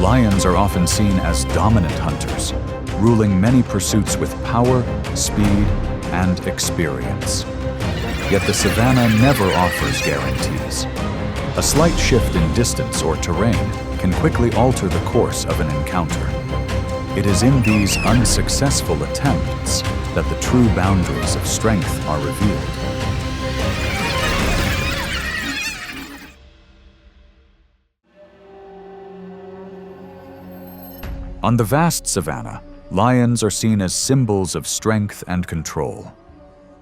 Lions are often seen as dominant hunters, ruling many pursuits with power, speed, and experience. Yet the savanna never offers guarantees. A slight shift in distance or terrain can quickly alter the course of an encounter. It is in these unsuccessful attempts that the true boundaries of strength are revealed. On the vast savanna, lions are seen as symbols of strength and control.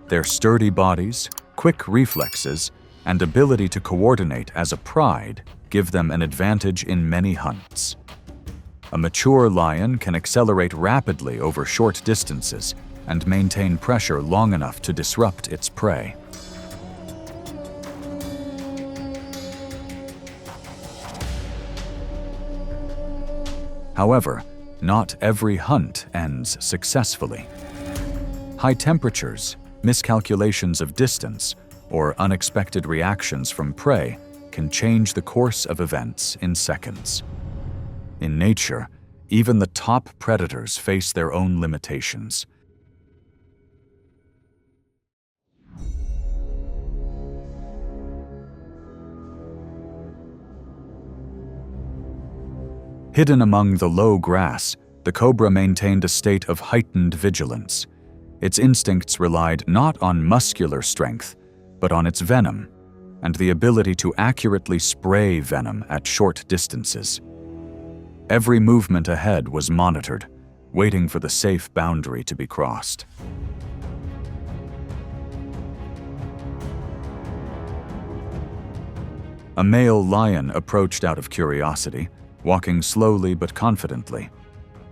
Their sturdy bodies, quick reflexes, and ability to coordinate as a pride give them an advantage in many hunts. A mature lion can accelerate rapidly over short distances and maintain pressure long enough to disrupt its prey. However, not every hunt ends successfully. High temperatures, miscalculations of distance, or unexpected reactions from prey can change the course of events in seconds. In nature, even the top predators face their own limitations. Hidden among the low grass, the cobra maintained a state of heightened vigilance. Its instincts relied not on muscular strength, but on its venom, and the ability to accurately spray venom at short distances. Every movement ahead was monitored, waiting for the safe boundary to be crossed. A male lion approached out of curiosity, walking slowly but confidently.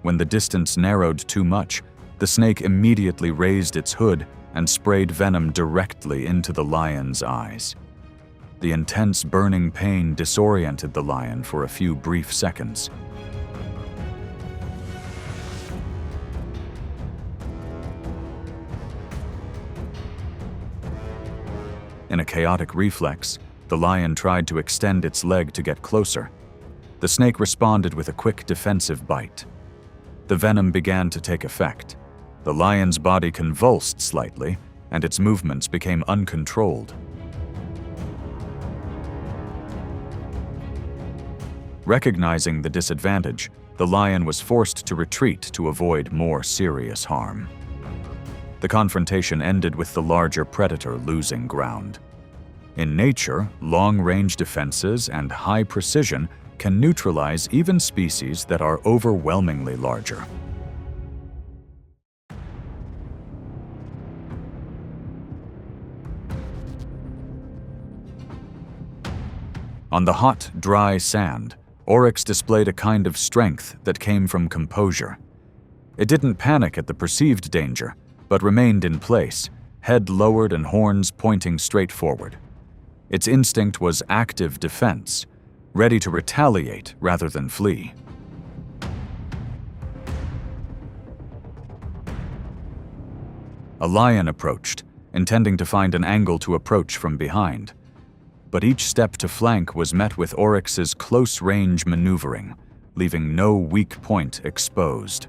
When the distance narrowed too much, the snake immediately raised its hood and sprayed venom directly into the lion's eyes. The intense burning pain disoriented the lion for a few brief seconds. In a chaotic reflex, the lion tried to extend its leg to get closer. The snake responded with a quick defensive bite. The venom began to take effect. The lion's body convulsed slightly, and its movements became uncontrolled. Recognizing the disadvantage, the lion was forced to retreat to avoid more serious harm. The confrontation ended with the larger predator losing ground. In nature, long-range defenses and high precision can neutralize even species that are overwhelmingly larger. On the hot, dry sand, oryx displayed a kind of strength that came from composure. It didn't panic at the perceived danger, but remained in place, head lowered and horns pointing straight forward. Its instinct was active defense, ready to retaliate rather than flee. A lion approached, intending to find an angle to approach from behind. But each step to flank was met with oryx's close-range maneuvering, leaving no weak point exposed.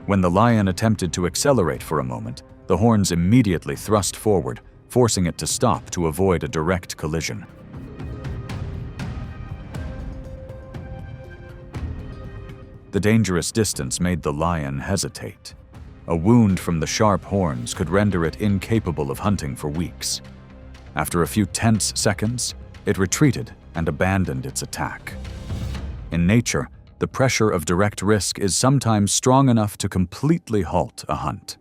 When the lion attempted to accelerate for a moment, the horns immediately thrust forward, forcing it to stop to avoid a direct collision. The dangerous distance made the lion hesitate. A wound from the sharp horns could render it incapable of hunting for weeks. After a few tense seconds, it retreated and abandoned its attack. In nature, the pressure of direct risk is sometimes strong enough to completely halt a hunt.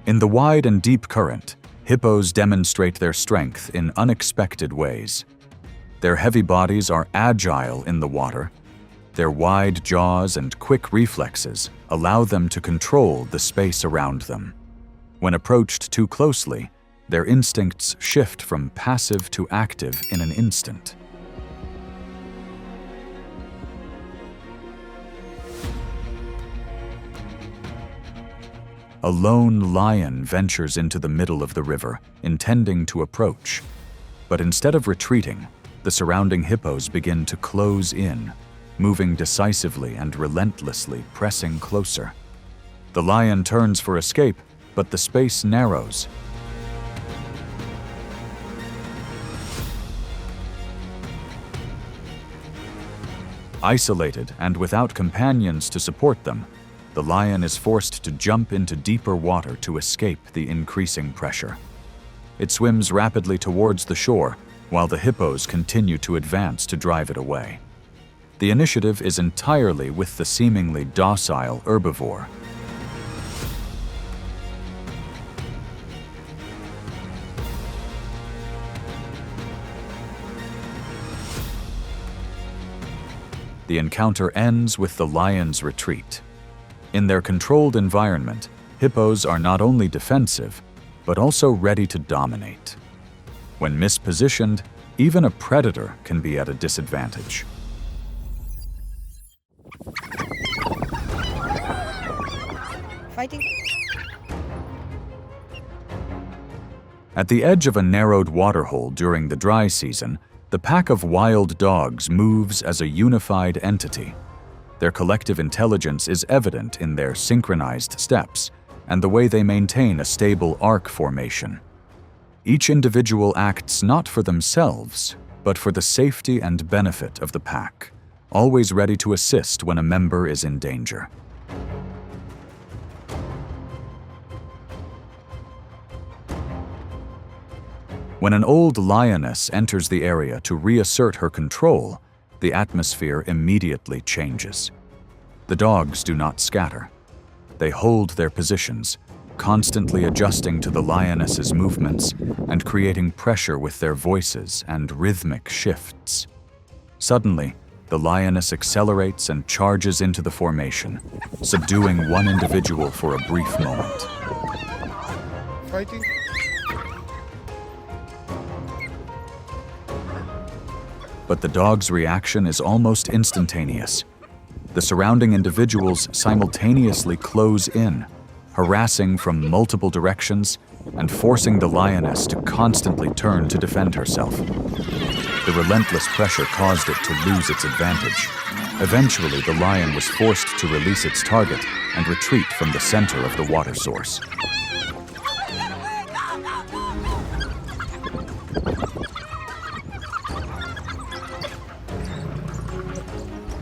In the wide and deep current, hippos demonstrate their strength in unexpected ways. Their heavy bodies are agile in the water, Their wide jaws and quick reflexes allow them to control the space around them. When approached too closely, their instincts shift from passive to active in an instant. A lone lion ventures into the middle of the river, intending to approach. But instead of retreating, the surrounding hippos begin to close in, moving decisively and relentlessly, pressing closer. The lion turns for escape, but the space narrows. Isolated and without companions to support them, the lion is forced to jump into deeper water to escape the increasing pressure. It swims rapidly towards the shore, while the hippos continue to advance to drive it away. The initiative is entirely with the seemingly docile herbivore. The encounter ends with the lion's retreat. In their controlled environment, hippos are not only defensive, but also ready to dominate. When mispositioned, even a predator can be at a disadvantage. Fighting. At the edge of a narrowed waterhole during the dry season, the pack of wild dogs moves as a unified entity. Their collective intelligence is evident in their synchronized steps and the way they maintain a stable arc formation. Each individual acts not for themselves, but for the safety and benefit of the pack, always ready to assist when a member is in danger. When an old lioness enters the area to reassert her control, the atmosphere immediately changes. The dogs do not scatter. They hold their positions, constantly adjusting to the lioness's movements and creating pressure with their voices and rhythmic shifts. Suddenly, the lioness accelerates and charges into the formation, subduing one individual for a brief moment. Fighting. But the dog's reaction is almost instantaneous. The surrounding individuals simultaneously close in, harassing from multiple directions and forcing the lioness to constantly turn to defend herself. The relentless pressure caused it to lose its advantage. Eventually, the lion was forced to release its target and retreat from the center of the water source.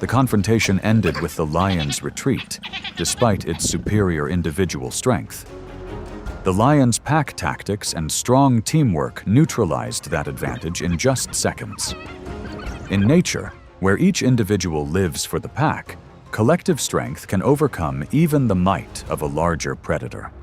The confrontation ended with the lion's retreat, despite its superior individual strength. The lion's pack tactics and strong teamwork neutralized that advantage in just seconds. In nature, where each individual lives for the pack, collective strength can overcome even the might of a larger predator.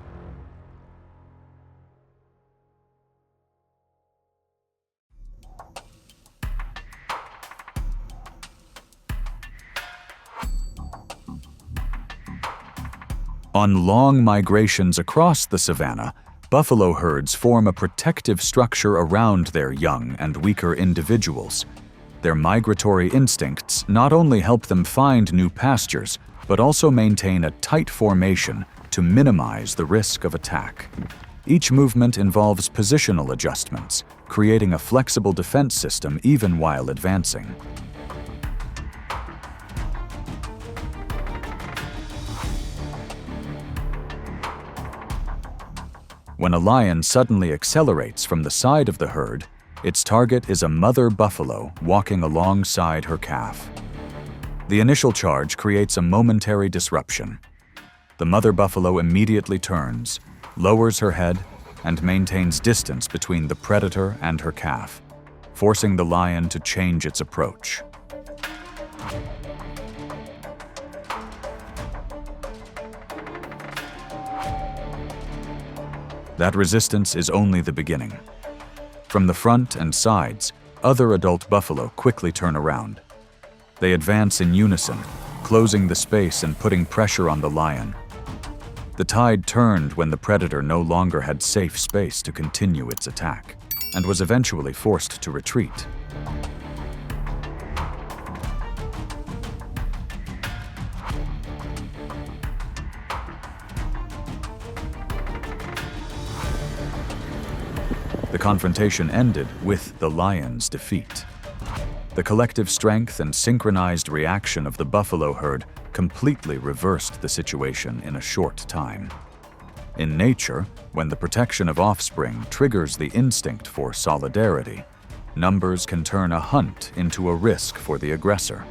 On long migrations across the savanna, buffalo herds form a protective structure around their young and weaker individuals. Their migratory instincts not only help them find new pastures, but also maintain a tight formation to minimize the risk of attack. Each movement involves positional adjustments, creating a flexible defense system even while advancing. When a lion suddenly accelerates from the side of the herd, its target is a mother buffalo walking alongside her calf. The initial charge creates a momentary disruption. The mother buffalo immediately turns, lowers her head, and maintains distance between the predator and her calf, forcing the lion to change its approach. That resistance is only the beginning. From the front and sides, other adult buffalo quickly turn around. They advance in unison, closing the space and putting pressure on the lion. The tide turned when the predator no longer had safe space to continue its attack, and was eventually forced to retreat. The confrontation ended with the lion's defeat. The collective strength and synchronized reaction of the buffalo herd completely reversed the situation in a short time. In nature, when the protection of offspring triggers the instinct for solidarity, numbers can turn a hunt into a risk for the aggressor.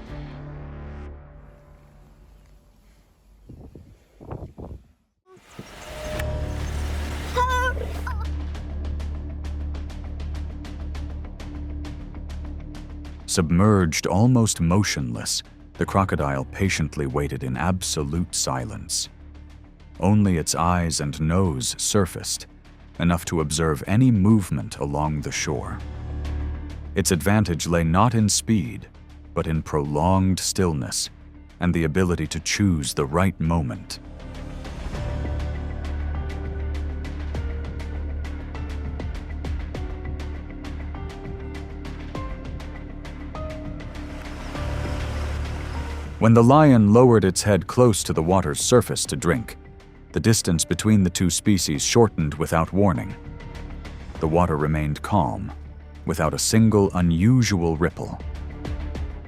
Submerged, almost motionless, the crocodile patiently waited in absolute silence. Only its eyes and nose surfaced, enough to observe any movement along the shore. Its advantage lay not in speed, but in prolonged stillness and the ability to choose the right moment. When the lion lowered its head close to the water's surface to drink, the distance between the two species shortened without warning. The water remained calm, without a single unusual ripple.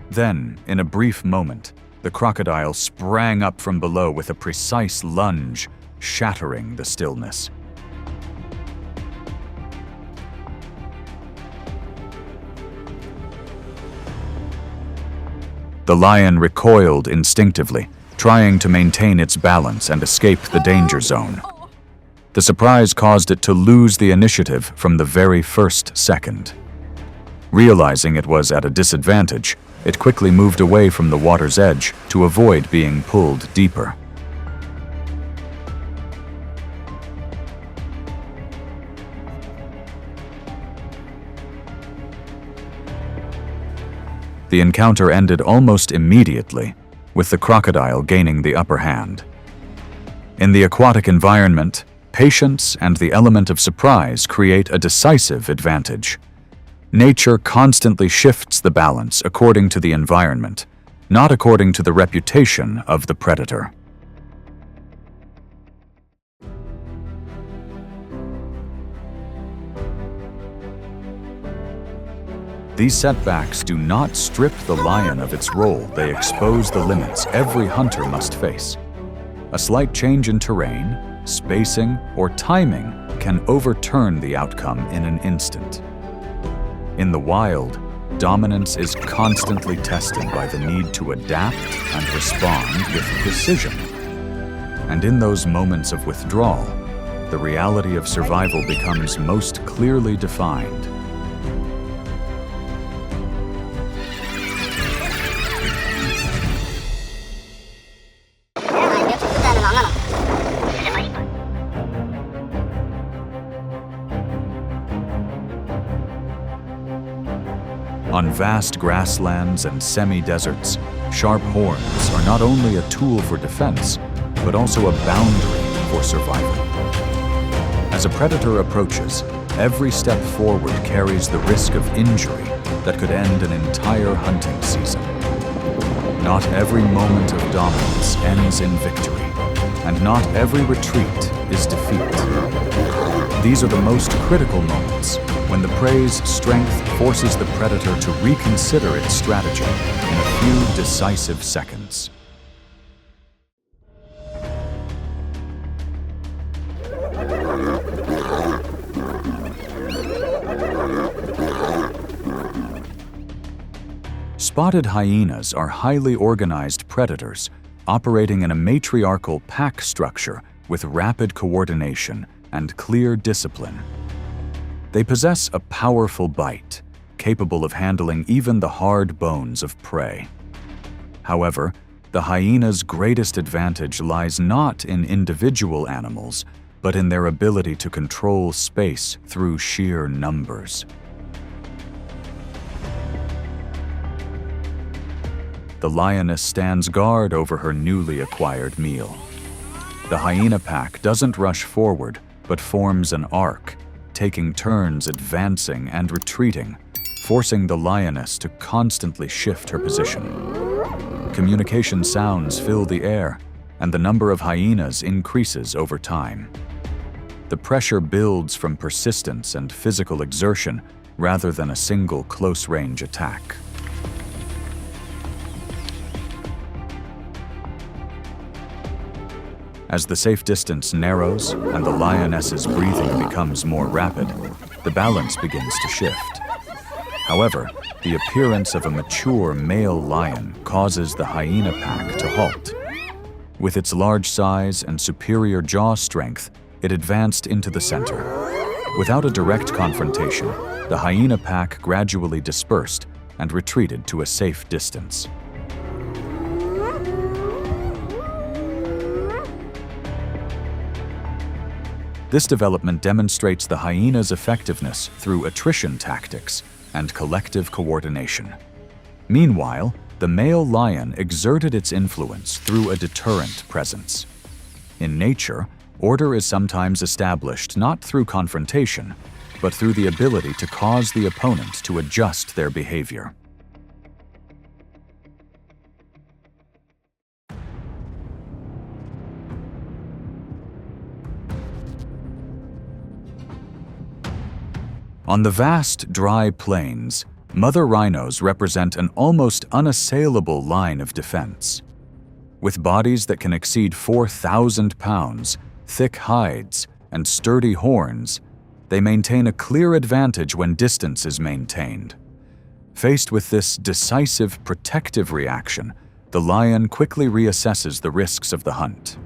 Then, in a brief moment, the crocodile sprang up from below with a precise lunge, shattering the stillness. The lion recoiled instinctively, trying to maintain its balance and escape the danger zone. The surprise caused it to lose the initiative from the very first second. Realizing it was at a disadvantage, it quickly moved away from the water's edge to avoid being pulled deeper. The encounter ended almost immediately, with the crocodile gaining the upper hand. In the aquatic environment, patience and the element of surprise create a decisive advantage. Nature constantly shifts the balance according to the environment, not according to the reputation of the predator. These setbacks do not strip the lion of its role, they expose the limits every hunter must face. A slight change in terrain, spacing, or timing can overturn the outcome in an instant. In the wild, dominance is constantly tested by the need to adapt and respond with precision. And in those moments of withdrawal, the reality of survival becomes most clearly defined. On vast grasslands and semi-deserts, sharp horns are not only a tool for defense, but also a boundary for survival. As a predator approaches, every step forward carries the risk of injury that could end an entire hunting season. Not every moment of dominance ends in victory, and not every retreat is defeat. These are the most critical moments, when the prey's strength forces the predator to reconsider its strategy in a few decisive seconds. Spotted hyenas are highly organized predators operating in a matriarchal pack structure with rapid coordination and clear discipline. They possess a powerful bite, capable of handling even the hard bones of prey. However, the hyena's greatest advantage lies not in individual animals, but in their ability to control space through sheer numbers. The lioness stands guard over her newly acquired meal. The hyena pack doesn't rush forward, but forms an arc, taking turns advancing and retreating, forcing the lioness to constantly shift her position. Communication sounds fill the air, and the number of hyenas increases over time. The pressure builds from persistence and physical exertion rather than a single close-range attack. As the safe distance narrows and the lioness's breathing becomes more rapid, the balance begins to shift. However, the appearance of a mature male lion causes the hyena pack to halt. With its large size and superior jaw strength, it advanced into the center. Without a direct confrontation, the hyena pack gradually dispersed and retreated to a safe distance. This development demonstrates the hyena's effectiveness through attrition tactics and collective coordination. Meanwhile, the male lion exerted its influence through a deterrent presence. In nature, order is sometimes established not through confrontation, but through the ability to cause the opponent to adjust their behavior. On the vast, dry plains, mother rhinos represent an almost unassailable line of defense. With bodies that can exceed 4,000 pounds, thick hides, and sturdy horns, they maintain a clear advantage when distance is maintained. Faced with this decisive protective reaction, the lion quickly reassesses the risks of the hunt.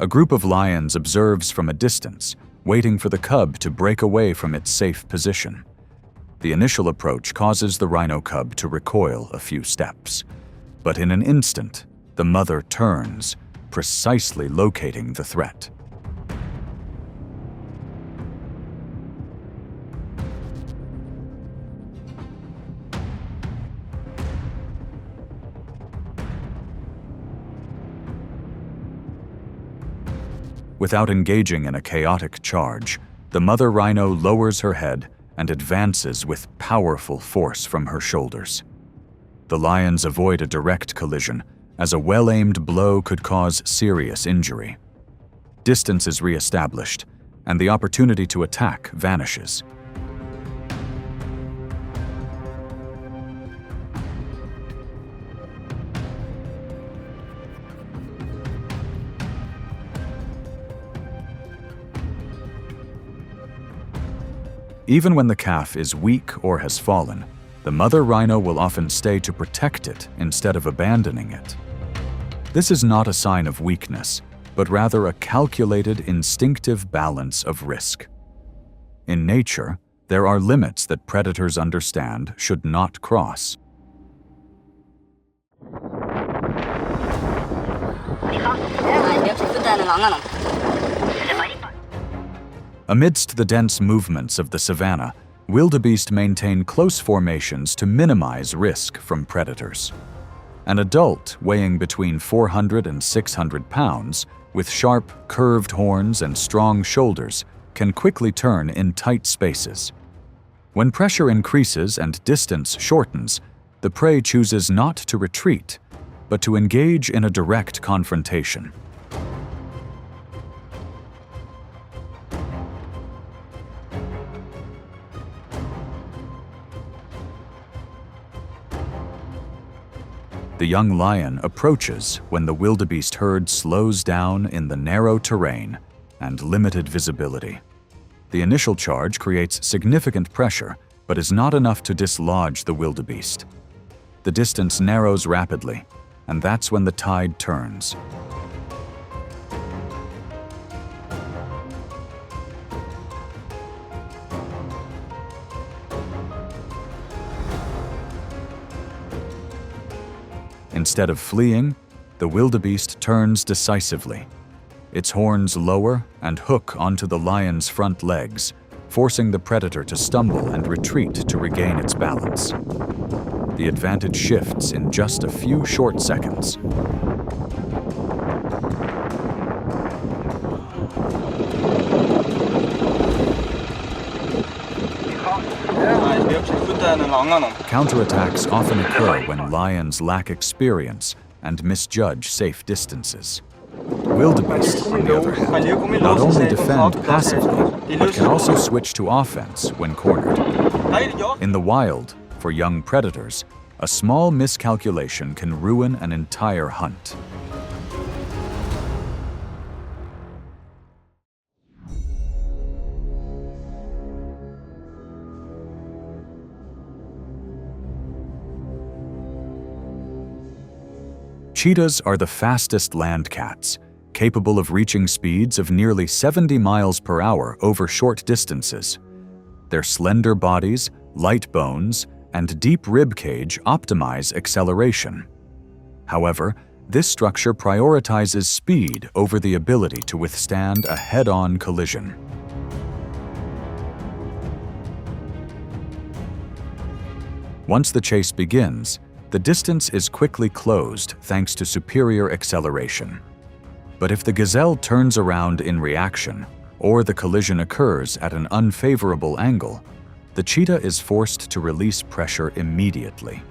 A group of lions observes from a distance, waiting for the cub to break away from its safe position. The initial approach causes the rhino cub to recoil a few steps. But in an instant, the mother turns, precisely locating the threat. Without engaging in a chaotic charge, the mother rhino lowers her head and advances with powerful force from her shoulders. The lions avoid a direct collision, as a well-aimed blow could cause serious injury. Distance is re-established, and the opportunity to attack vanishes. Even when the calf is weak or has fallen, the mother rhino will often stay to protect it instead of abandoning it. This is not a sign of weakness, but rather a calculated, instinctive balance of risk. In nature, there are limits that predators understand should not cross. Amidst the dense movements of the savanna, wildebeest maintain close formations to minimize risk from predators. An adult weighing between 400 and 600 pounds, with sharp, curved horns and strong shoulders, can quickly turn in tight spaces. When pressure increases and distance shortens, the prey chooses not to retreat, but to engage in a direct confrontation. The young lion approaches when the wildebeest herd slows down in the narrow terrain and limited visibility. The initial charge creates significant pressure, but is not enough to dislodge the wildebeest. The distance narrows rapidly, and that's when the tide turns. Instead of fleeing, the wildebeest turns decisively. Its horns lower and hook onto the lion's front legs, forcing the predator to stumble and retreat to regain its balance. The advantage shifts in just a few short seconds. Counterattacks often occur when lions lack experience and misjudge safe distances. Wildebeest, on the other hand, not only defend passively, but can also switch to offense when cornered. In the wild, for young predators, a small miscalculation can ruin an entire hunt. Cheetahs are the fastest land cats, capable of reaching speeds of nearly 70 miles per hour over short distances. Their slender bodies, light bones, and deep rib cage optimize acceleration. However, this structure prioritizes speed over the ability to withstand a head-on collision. Once the chase begins, the distance is quickly closed thanks to superior acceleration. But if the gazelle turns around in reaction, or the collision occurs at an unfavorable angle, the cheetah is forced to release pressure immediately.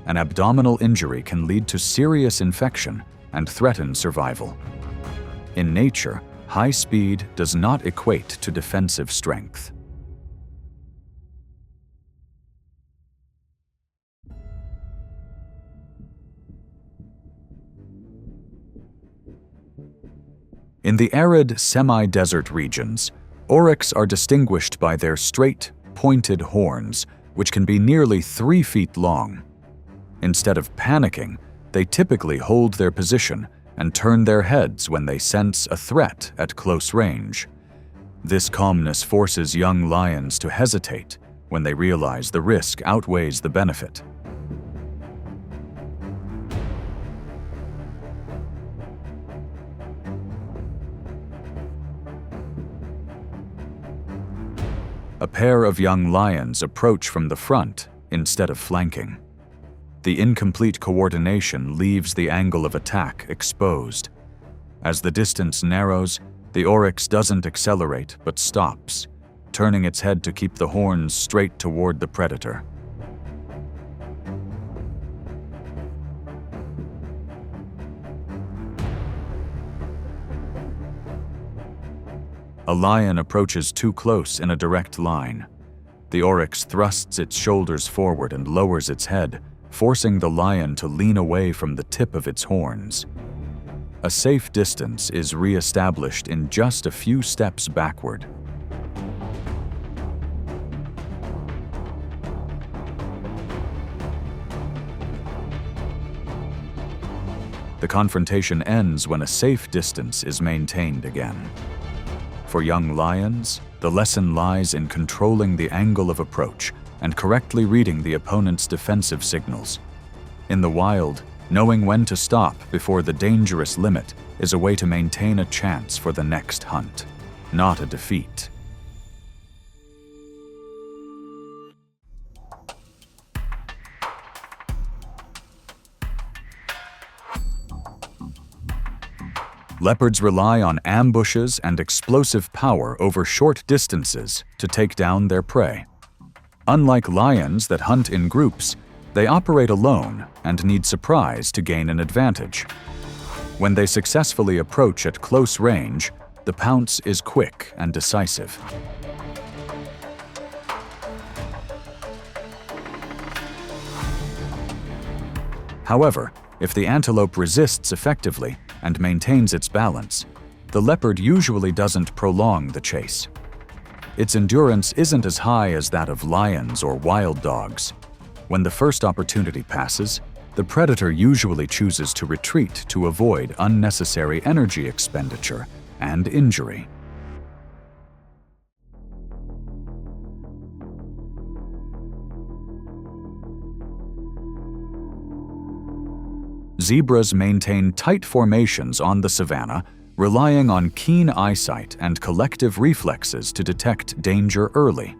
An abdominal injury can lead to serious infection and threaten survival. In nature, high speed does not equate to defensive strength. In the arid, semi-desert regions, oryx are distinguished by their straight, pointed horns, which can be nearly 3 feet long. Instead of panicking, they typically hold their position and turn their heads when they sense a threat at close range. This calmness forces young lions to hesitate when they realize the risk outweighs the benefit. A pair of young lions approach from the front instead of flanking. The incomplete coordination leaves the angle of attack exposed. As the distance narrows, the oryx doesn't accelerate but stops, turning its head to keep the horns straight toward the predator. A lion approaches too close in a direct line. The oryx thrusts its shoulders forward and lowers its head, forcing the lion to lean away from the tip of its horns. A safe distance is re-established in just a few steps backward. The confrontation ends when a safe distance is maintained again. For young lions, the lesson lies in controlling the angle of approach and correctly reading the opponent's defensive signals. In the wild, knowing when to stop before the dangerous limit is a way to maintain a chance for the next hunt, not a defeat. Leopards rely on ambushes and explosive power over short distances to take down their prey. Unlike lions that hunt in groups, they operate alone and need surprise to gain an advantage. When they successfully approach at close range, the pounce is quick and decisive. However, if the antelope resists effectively and maintains its balance, the leopard usually doesn't prolong the chase. Its endurance isn't as high as that of lions or wild dogs. When the first opportunity passes, the predator usually chooses to retreat to avoid unnecessary energy expenditure and injury. Zebras maintain tight formations on the savanna relying on keen eyesight and collective reflexes to detect danger early.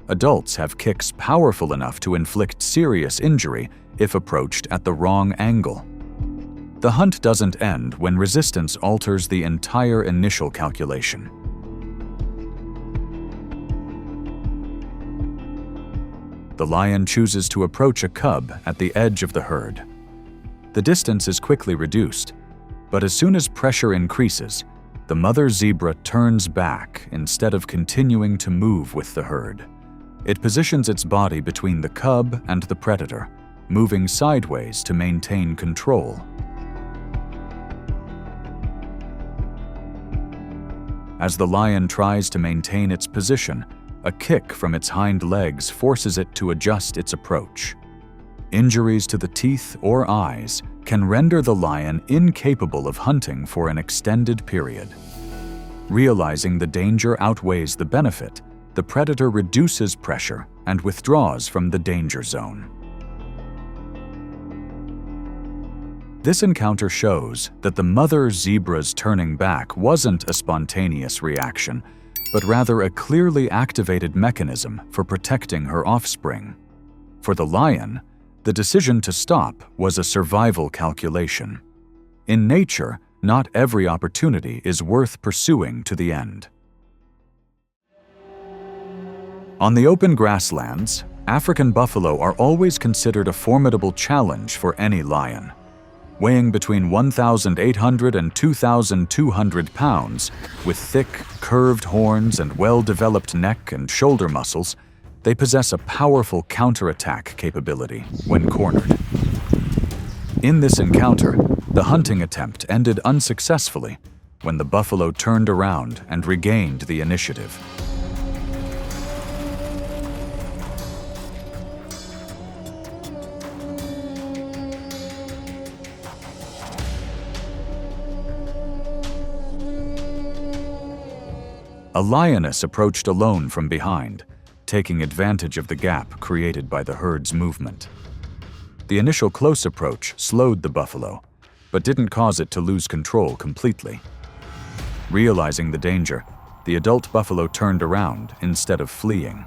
Adults have kicks powerful enough to inflict serious injury if approached at the wrong angle. The hunt doesn't end when resistance alters the entire initial calculation. The lion chooses to approach a cub at the edge of the herd. The distance is quickly reduced, but as soon as pressure increases, the mother zebra turns back instead of continuing to move with the herd. It positions its body between the cub and the predator, moving sideways to maintain control. As the lion tries to maintain its position, a kick from its hind legs forces it to adjust its approach. Injuries to the teeth or eyes can render the lion incapable of hunting for an extended period. Realizing the danger outweighs the benefit, the predator reduces pressure and withdraws from the danger zone. This encounter shows that the mother zebra's turning back wasn't a spontaneous reaction, but rather a clearly activated mechanism for protecting her offspring. For the lion, the decision to stop was a survival calculation. In nature, not every opportunity is worth pursuing to the end. On the open grasslands, African buffalo are always considered a formidable challenge for any lion. Weighing between 1,800 and 2,200 pounds, with thick, curved horns and well-developed neck and shoulder muscles, they possess a powerful counterattack capability when cornered. In this encounter, the hunting attempt ended unsuccessfully when the buffalo turned around and regained the initiative. A lioness approached alone from behind, taking advantage of the gap created by the herd's movement. The initial close approach slowed the buffalo, but didn't cause it to lose control completely. Realizing the danger, the adult buffalo turned around instead of fleeing.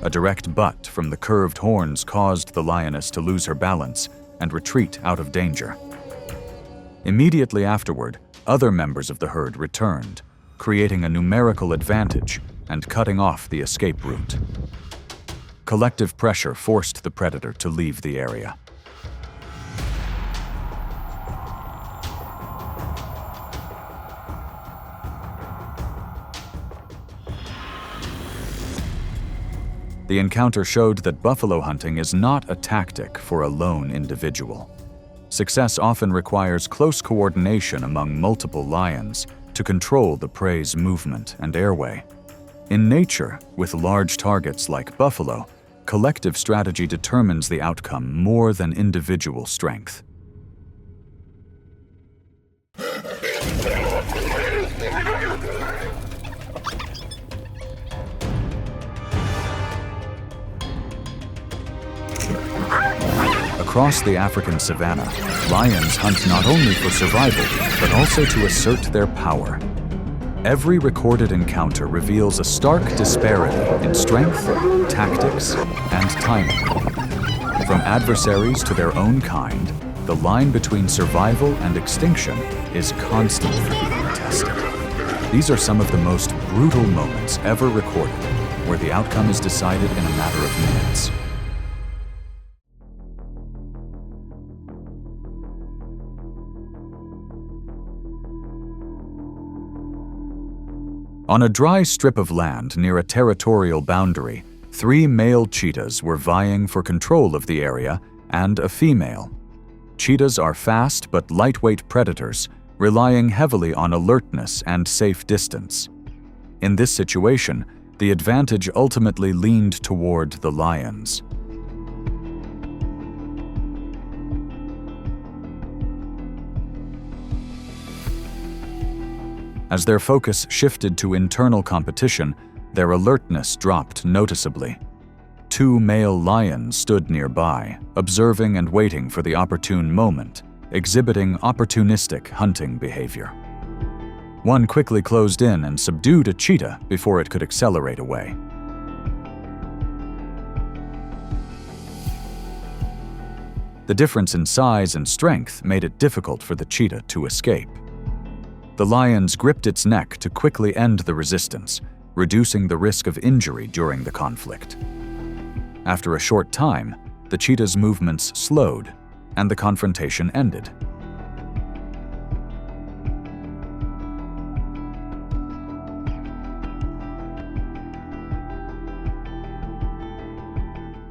A direct butt from the curved horns caused the lioness to lose her balance and retreat out of danger. Immediately afterward, other members of the herd returned, creating a numerical advantage and cutting off the escape route. Collective pressure forced the predator to leave the area. The encounter showed that buffalo hunting is not a tactic for a lone individual. Success often requires close coordination among multiple lions to control the prey's movement and airway. In nature, with large targets like buffalo, collective strategy determines the outcome more than individual strength. Across the African savanna, lions hunt not only for survival, but also to assert their power. Every recorded encounter reveals a stark disparity in strength, tactics, and timing. From adversaries to their own kind, the line between survival and extinction is constantly being tested. These are some of the most brutal moments ever recorded, where the outcome is decided in a matter of minutes. On a dry strip of land near a territorial boundary, 3 male cheetahs were vying for control of the area and a female. Cheetahs are fast but lightweight predators, relying heavily on alertness and safe distance. In this situation, the advantage ultimately leaned toward the lions. As their focus shifted to internal competition, their alertness dropped noticeably. Two male lions stood nearby, observing and waiting for the opportune moment, exhibiting opportunistic hunting behavior. One quickly closed in and subdued a cheetah before it could accelerate away. The difference in size and strength made it difficult for the cheetah to escape. The lions gripped its neck to quickly end the resistance, reducing the risk of injury during the conflict. After a short time, the cheetah's movements slowed, and the confrontation ended.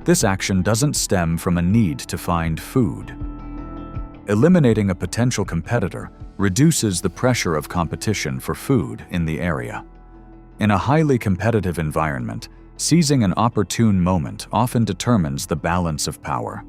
This action doesn't stem from a need to find food. Eliminating a potential competitor reduces the pressure of competition for food in the area. In a highly competitive environment, seizing an opportune moment often determines the balance of power.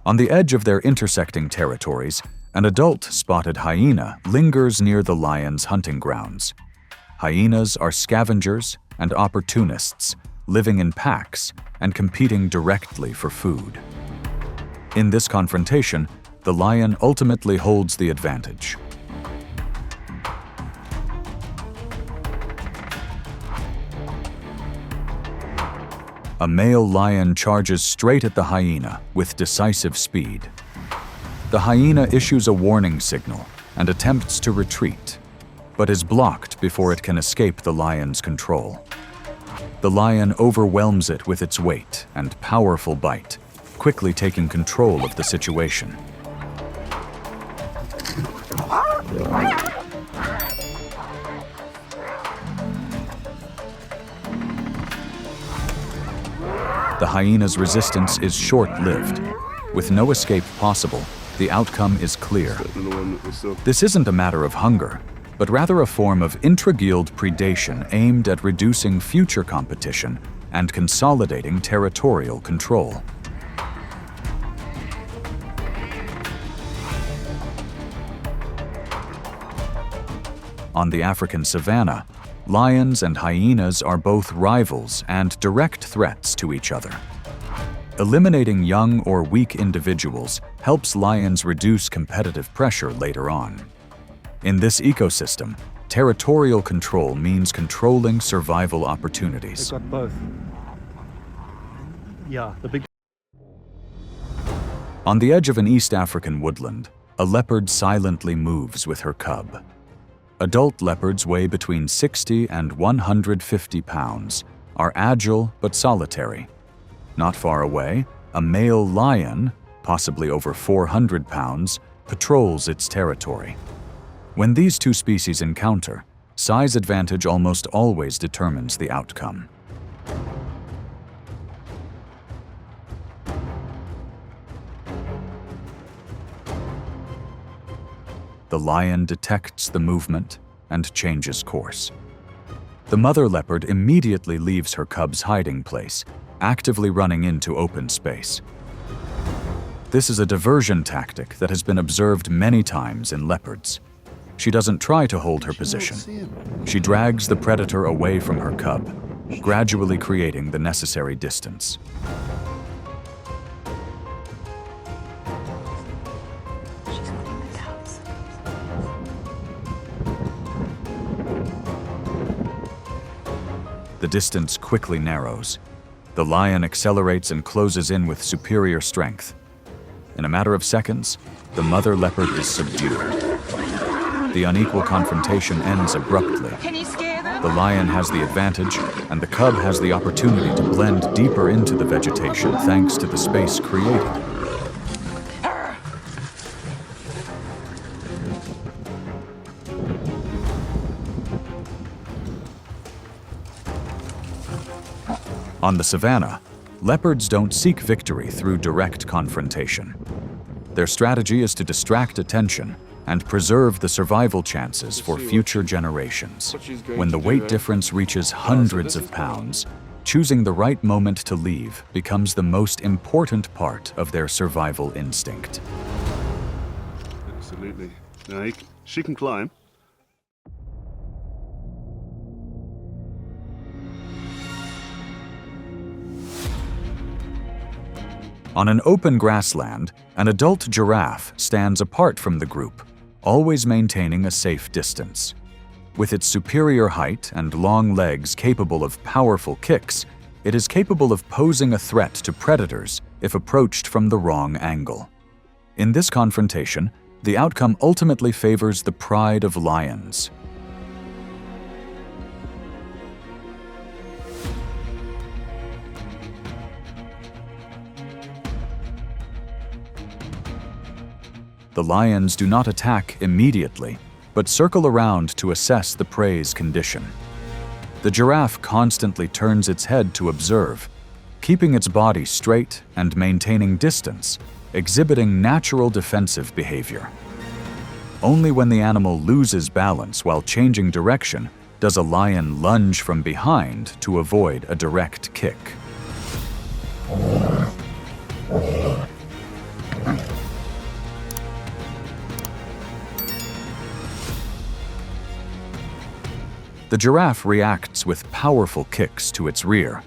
On the edge of their intersecting territories, an adult-spotted hyena lingers near the lion's hunting grounds. Hyenas are scavengers and opportunists, living in packs and competing directly for food. In this confrontation, the lion ultimately holds the advantage. A male lion charges straight at the hyena with decisive speed. The hyena issues a warning signal and attempts to retreat, but is blocked before it can escape the lion's control. The lion overwhelms it with its weight and powerful bite, quickly taking control of the situation. The hyena's resistance is short-lived. With no escape possible, the outcome is clear. This isn't a matter of hunger, but rather a form of intra-guild predation aimed at reducing future competition and consolidating territorial control. On the African savanna, lions and hyenas are both rivals and direct threats to each other. Eliminating young or weak individuals helps lions reduce competitive pressure later on. In this ecosystem, territorial control means controlling survival opportunities. They've got both. Yeah, the big... On the edge of an East African woodland, a leopard silently moves with her cub. Adult leopards weigh between 60 and 150 pounds, are agile but solitary. Not far away, a male lion, possibly over 400 pounds, patrols its territory. When these two species encounter, size advantage almost always determines the outcome. The lion detects the movement and changes course. The mother leopard immediately leaves her cub's hiding place, actively running into open space. This is a diversion tactic that has been observed many times in leopards. She doesn't try to hold her position. She drags the predator away from her cub, gradually creating the necessary distance. The distance quickly narrows. The lion accelerates and closes in with superior strength. In a matter of seconds, the mother leopard is subdued. The unequal confrontation ends abruptly. The lion has the advantage, and the cub has the opportunity to blend deeper into the vegetation thanks to the space created. On the savanna, leopards don't seek victory through direct confrontation. Their strategy is to distract attention, and preserve the survival chances for future generations. When the weight difference reaches hundreds of pounds, choosing the right moment to leave becomes the most important part of their survival instinct. Absolutely. Now, she can climb. On an open grassland, an adult giraffe stands apart from the group, always maintaining a safe distance. With its superior height and long legs capable of powerful kicks, it is capable of posing a threat to predators if approached from the wrong angle. In this confrontation, the outcome ultimately favors the pride of lions. The lions do not attack immediately, but circle around to assess the prey's condition. The giraffe constantly turns its head to observe, keeping its body straight and maintaining distance, exhibiting natural defensive behavior. Only when the animal loses balance while changing direction does a lion lunge from behind to avoid a direct kick. The giraffe reacts with powerful kicks to its rear.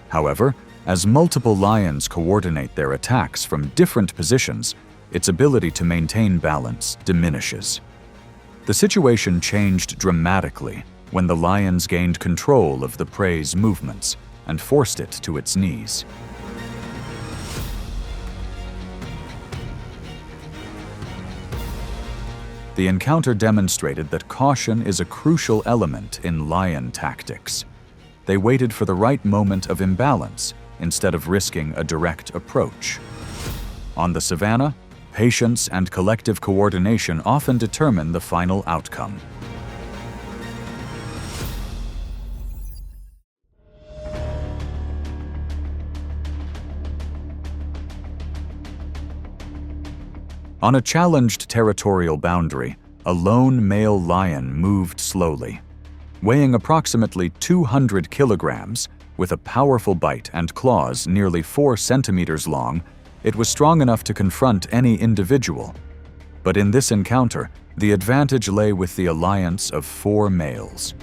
However, as multiple lions coordinate their attacks from different positions, its ability to maintain balance diminishes. The situation changed dramatically when the lions gained control of the prey's movements and forced it to its knees. The encounter demonstrated that caution is a crucial element in lion tactics. They waited for the right moment of imbalance instead of risking a direct approach. On the savannah, patience and collective coordination often determine the final outcome. On a challenged territorial boundary, a lone male lion moved slowly. Weighing approximately 200 kilograms, with a powerful bite and claws nearly 4 centimeters long, it was strong enough to confront any individual. But in this encounter, the advantage lay with the alliance of 4 males.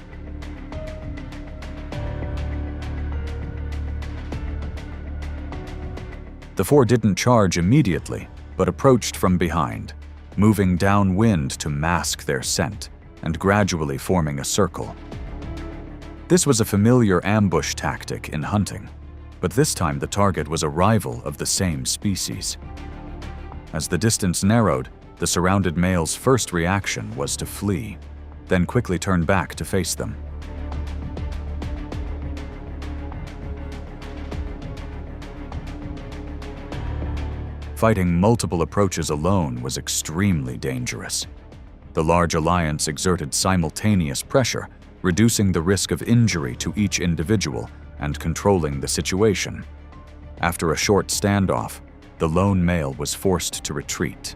The 4 didn't charge immediately, but approached from behind, moving downwind to mask their scent and gradually forming a circle. This was a familiar ambush tactic in hunting, but this time the target was a rival of the same species. As the distance narrowed, the surrounded male's first reaction was to flee, then quickly turn back to face them. Fighting multiple approaches alone was extremely dangerous. The large alliance exerted simultaneous pressure, reducing the risk of injury to each individual and controlling the situation. After a short standoff, the lone male was forced to retreat.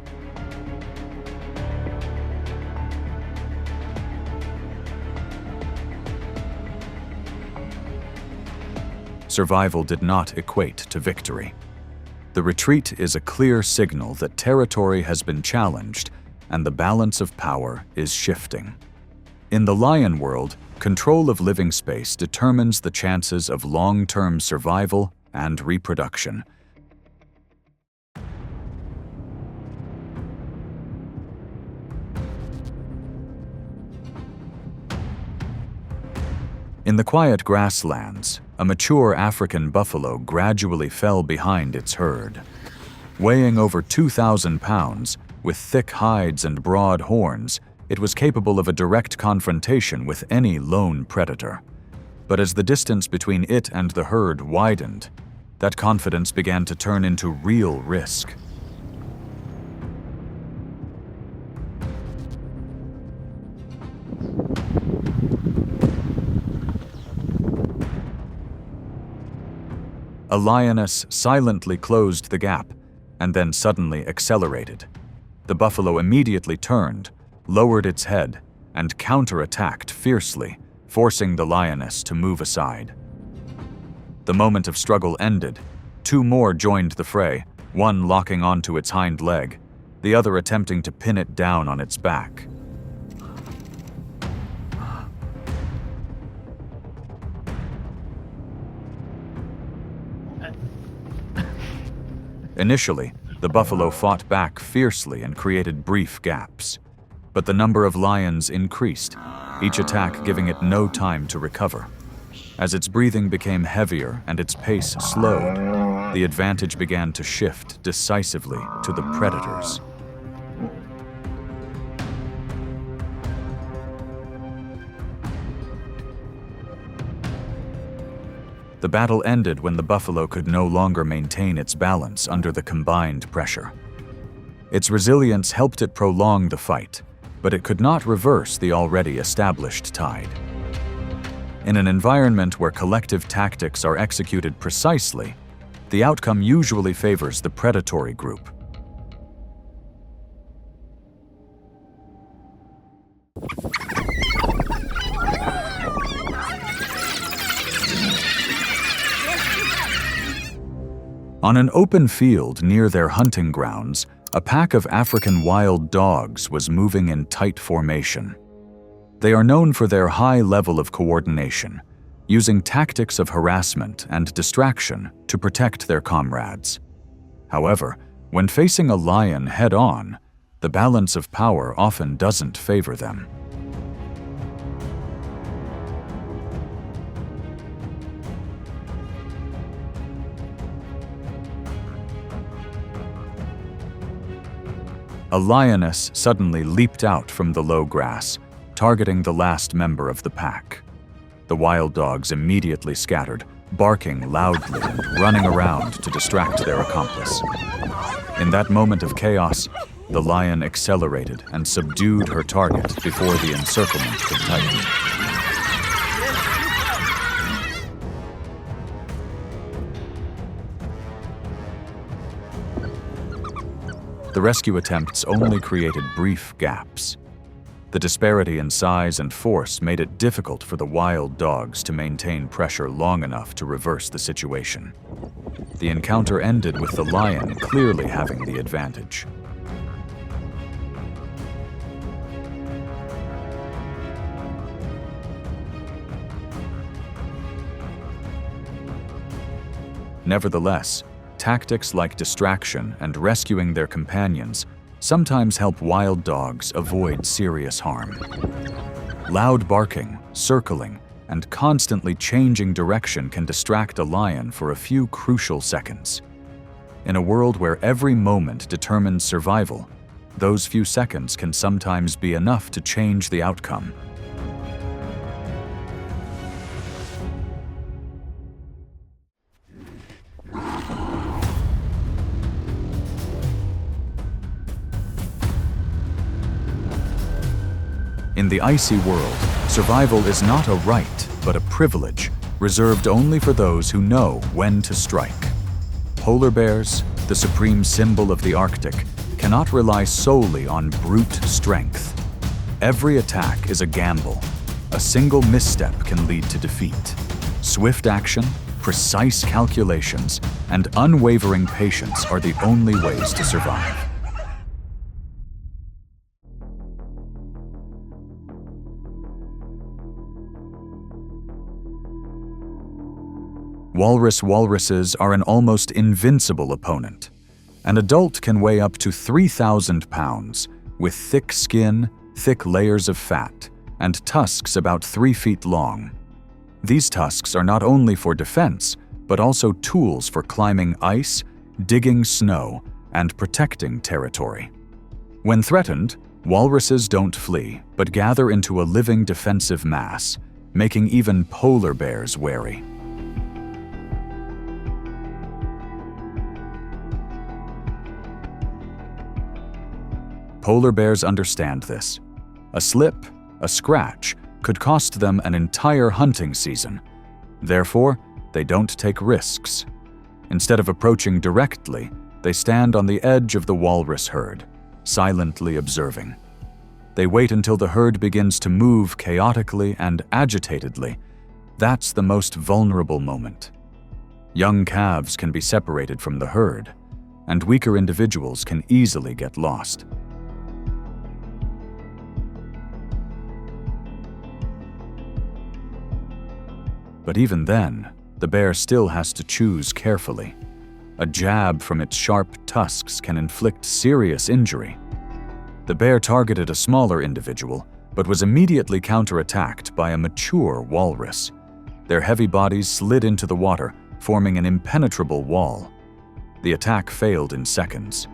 Survival did not equate to victory. The retreat is a clear signal that territory has been challenged and the balance of power is shifting. In the lion world, control of living space determines the chances of long-term survival and reproduction. In the quiet grasslands, a mature African buffalo gradually fell behind its herd. Weighing over 2,000 pounds, with thick hides and broad horns, it was capable of a direct confrontation with any lone predator. But as the distance between it and the herd widened, that confidence began to turn into real risk. A lioness silently closed the gap and then suddenly accelerated. The buffalo immediately turned, lowered its head, and counterattacked fiercely, forcing the lioness to move aside. The moment of struggle ended. Two more joined the fray, one locking onto its hind leg, the other attempting to pin it down on its back. Initially, the buffalo fought back fiercely and created brief gaps. But the number of lions increased, each attack giving it no time to recover. As its breathing became heavier and its pace slowed, the advantage began to shift decisively to the predators. The battle ended when the buffalo could no longer maintain its balance under the combined pressure. Its resilience helped it prolong the fight, but it could not reverse the already established tide. In an environment where collective tactics are executed precisely, the outcome usually favors the predatory group. On an open field near their hunting grounds, a pack of African wild dogs was moving in tight formation. They are known for their high level of coordination, using tactics of harassment and distraction to protect their comrades. However, when facing a lion head-on, the balance of power often doesn't favor them. A lioness suddenly leaped out from the low grass, targeting the last member of the pack. The wild dogs immediately scattered, barking loudly and running around to distract their accomplice. In that moment of chaos, the lion accelerated and subdued her target before the encirclement could tighten. The rescue attempts only created brief gaps. The disparity in size and force made it difficult for the wild dogs to maintain pressure long enough to reverse the situation. The encounter ended with the lion clearly having the advantage. Nevertheless, tactics like distraction and rescuing their companions sometimes help wild dogs avoid serious harm. Loud barking, circling, and constantly changing direction can distract a lion for a few crucial seconds. In a world where every moment determines survival, those few seconds can sometimes be enough to change the outcome. In the icy world, survival is not a right, but a privilege, reserved only for those who know when to strike. Polar bears, the supreme symbol of the Arctic, cannot rely solely on brute strength. Every attack is a gamble. A single misstep can lead to defeat. Swift action, precise calculations, and unwavering patience are the only ways to survive. Walruses are an almost invincible opponent. An adult can weigh up to 3,000 pounds, with thick skin, thick layers of fat, and tusks about 3 feet long. These tusks are not only for defense, but also tools for climbing ice, digging snow, and protecting territory. When threatened, walruses don't flee, but gather into a living defensive mass, making even polar bears wary. Polar bears understand this. A slip, a scratch, could cost them an entire hunting season. Therefore, they don't take risks. Instead of approaching directly, they stand on the edge of the walrus herd, silently observing. They wait until the herd begins to move chaotically and agitatedly. That's the most vulnerable moment. Young calves can be separated from the herd, and weaker individuals can easily get lost. But even then, the bear still has to choose carefully. A jab from its sharp tusks can inflict serious injury. The bear targeted a smaller individual, but was immediately counterattacked by a mature walrus. Their heavy bodies slid into the water, forming an impenetrable wall. The attack failed in seconds.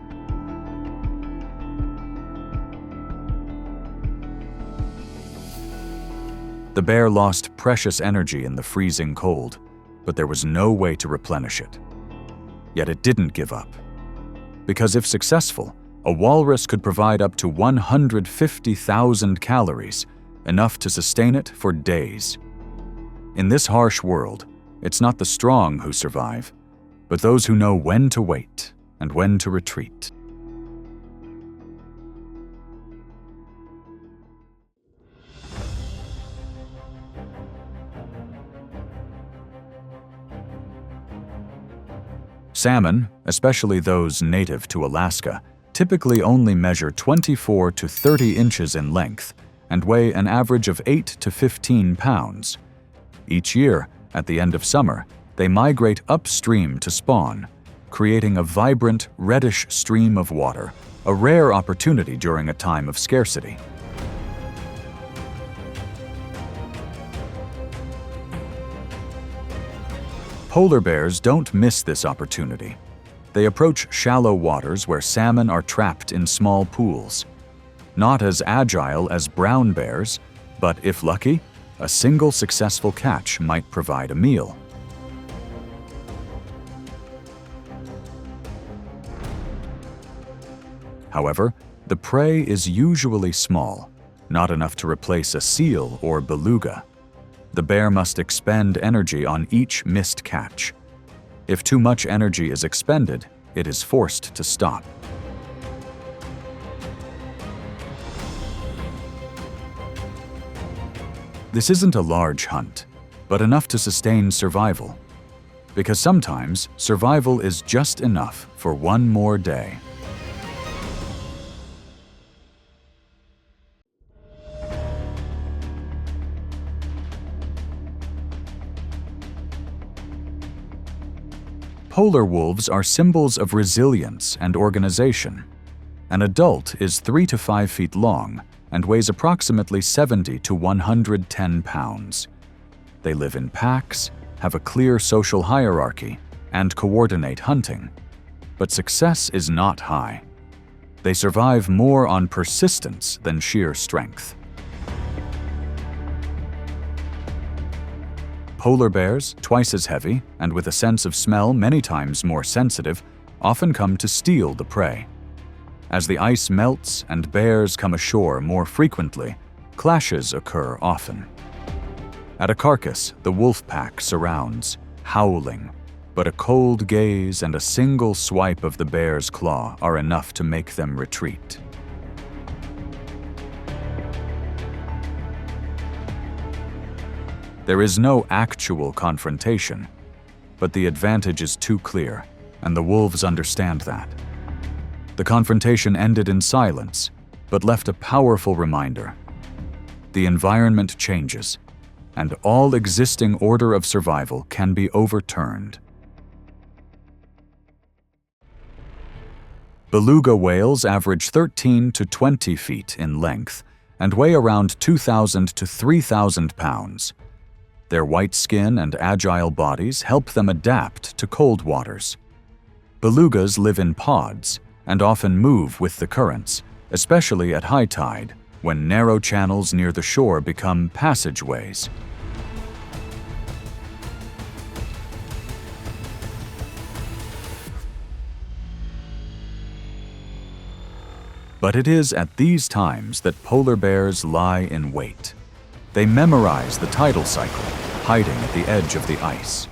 The bear lost precious energy in the freezing cold, but there was no way to replenish it. Yet it didn't give up. Because if successful, a walrus could provide up to 150,000 calories, enough to sustain it for days. In this harsh world, it's not the strong who survive, but those who know when to wait and when to retreat. Salmon, especially those native to Alaska, typically only measure 24 to 30 inches in length and weigh an average of 8 to 15 pounds. Each year, at the end of summer, they migrate upstream to spawn, creating a vibrant, reddish stream of water, a rare opportunity during a time of scarcity. Polar bears don't miss this opportunity. They approach shallow waters where salmon are trapped in small pools. Not as agile as brown bears, but if lucky, a single successful catch might provide a meal. However, the prey is usually small, not enough to replace a seal or beluga. The bear must expend energy on each missed catch. If too much energy is expended, it is forced to stop. This isn't a large hunt, but enough to sustain survival. Because sometimes, survival is just enough for one more day. Polar wolves are symbols of resilience and organization. An adult is 3 to 5 feet long and weighs approximately 70 to 110 pounds. They live in packs, have a clear social hierarchy, and coordinate hunting. But success is not high. They survive more on persistence than sheer strength. Polar bears, twice as heavy and with a sense of smell many times more sensitive, often come to steal the prey. As the ice melts and bears come ashore more frequently, clashes occur often. At a carcass, the wolf pack surrounds, howling, but a cold gaze and a single swipe of the bear's claw are enough to make them retreat. There is no actual confrontation, but the advantage is too clear, and the wolves understand that. The confrontation ended in silence, but left a powerful reminder. The environment changes, and all existing order of survival can be overturned. Beluga whales average 13 to 20 feet in length and weigh around 2,000 to 3,000 pounds. Their white skin and agile bodies help them adapt to cold waters. Belugas live in pods and often move with the currents, especially at high tide, when narrow channels near the shore become passageways. But it is at these times that polar bears lie in wait. They memorize the tidal cycle, hiding at the edge of the ice.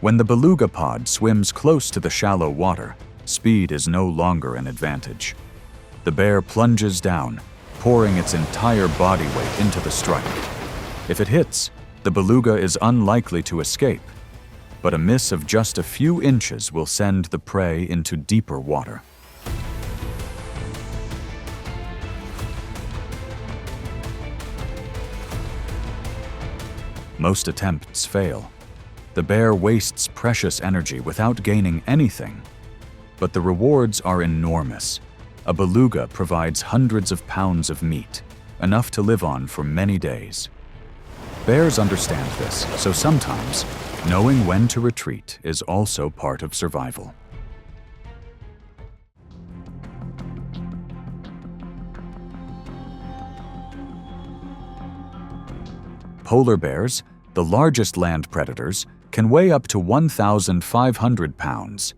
When the beluga pod swims close to the shallow water, speed is no longer an advantage. The bear plunges down, pouring its entire body weight into the strike. If it hits, the beluga is unlikely to escape, but a miss of just a few inches will send the prey into deeper water. Most attempts fail. The bear wastes precious energy without gaining anything. But the rewards are enormous. A beluga provides hundreds of pounds of meat, enough to live on for many days. Bears understand this, so sometimes knowing when to retreat is also part of survival. Polar bears, the largest land predators, can weigh up to 1,500 pounds.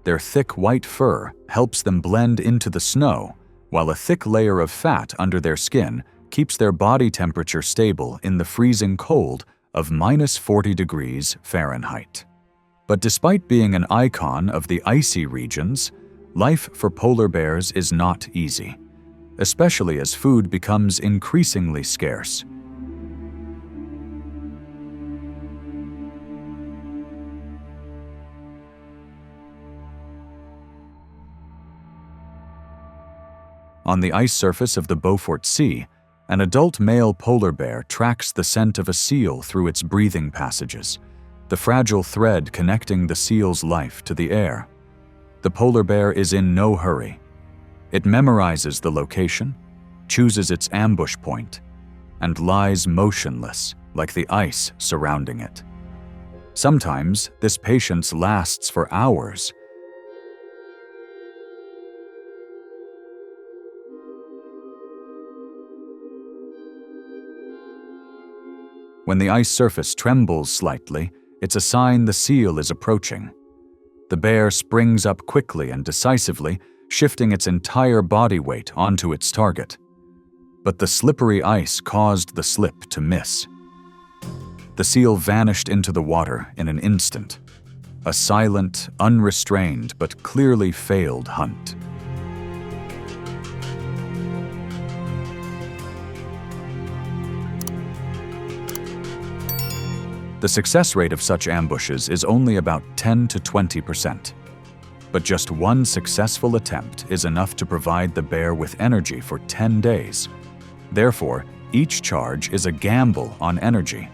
Their thick white fur helps them blend into the snow, while a thick layer of fat under their skin keeps their body temperature stable in the freezing cold of -40 degrees Fahrenheit. But despite being an icon of the icy regions, life for polar bears is not easy, especially as food becomes increasingly scarce. On the ice surface of the Beaufort Sea, an adult male polar bear tracks the scent of a seal through its breathing passages, the fragile thread connecting the seal's life to the air. The polar bear is in no hurry. It memorizes the location, chooses its ambush point, and lies motionless like the ice surrounding it. Sometimes this patience lasts for hours. When the ice surface trembles slightly, it's a sign the seal is approaching. The bear springs up quickly and decisively, shifting its entire body weight onto its target. But the slippery ice caused the slip to miss. The seal vanished into the water in an instant. A silent, unrestrained, but clearly failed hunt. The success rate of such ambushes is only about 10 to 20%. But just one successful attempt is enough to provide the bear with energy for 10 days. Therefore, each charge is a gamble on energy.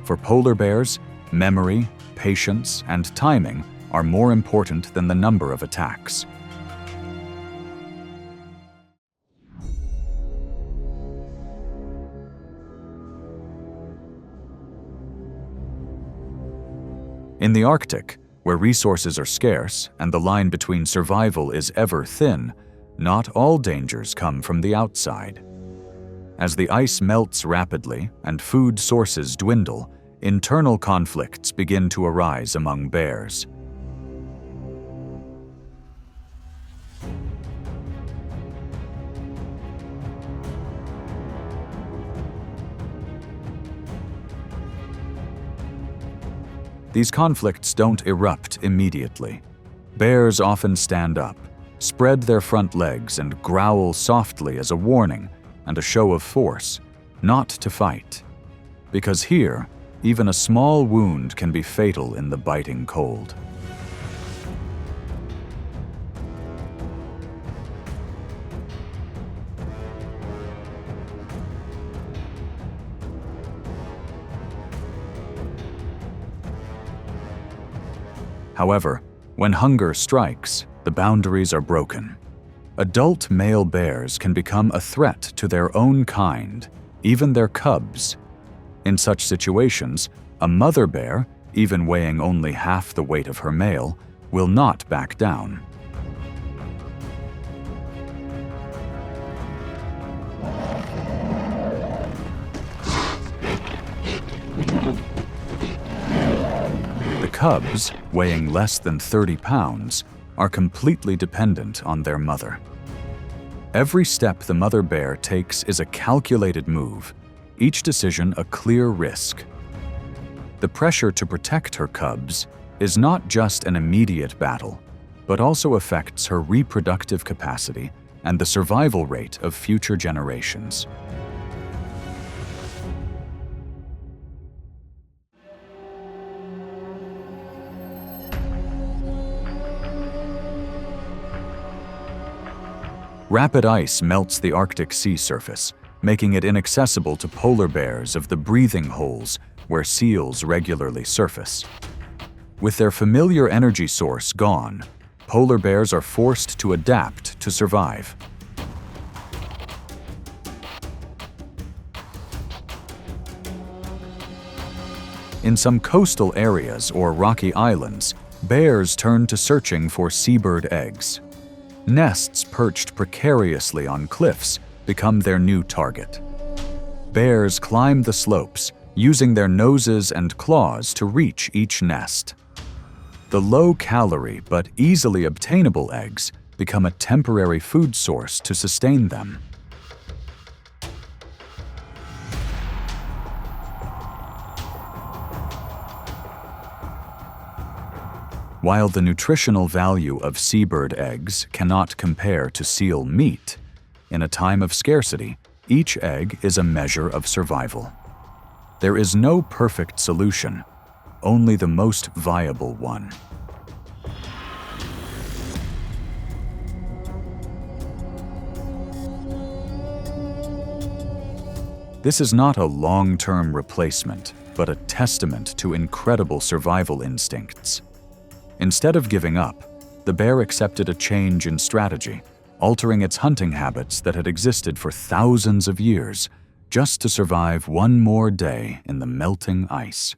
For polar bears, memory, patience, and timing are more important than the number of attacks. In the Arctic, where resources are scarce and the line between survival is ever thin, not all dangers come from the outside. As the ice melts rapidly and food sources dwindle, internal conflicts begin to arise among bears. These conflicts don't erupt immediately. Bears often stand up, spread their front legs, and growl softly as a warning and a show of force, not to fight. Because here, even a small wound can be fatal in the biting cold. However, when hunger strikes, the boundaries are broken. Adult male bears can become a threat to their own kind, even their cubs. In such situations, a mother bear, even weighing only half the weight of her male, will not back down. Cubs, weighing less than 30 pounds, are completely dependent on their mother. Every step the mother bear takes is a calculated move, each decision a clear risk. The pressure to protect her cubs is not just an immediate battle, but also affects her reproductive capacity and the survival rate of future generations. Rapid ice melts the Arctic sea surface, making it inaccessible to polar bears of the breathing holes where seals regularly surface. With their familiar energy source gone, polar bears are forced to adapt to survive. In some coastal areas or rocky islands, bears turn to searching for seabird eggs. Nests perched precariously on cliffs become their new target. Bears climb the slopes, using their noses and claws to reach each nest. The low-calorie but easily obtainable eggs become a temporary food source to sustain them. While the nutritional value of seabird eggs cannot compare to seal meat, in a time of scarcity, each egg is a measure of survival. There is no perfect solution, only the most viable one. This is not a long-term replacement, but a testament to incredible survival instincts. Instead of giving up, the bear accepted a change in strategy, altering its hunting habits that had existed for thousands of years, just to survive one more day in the melting ice.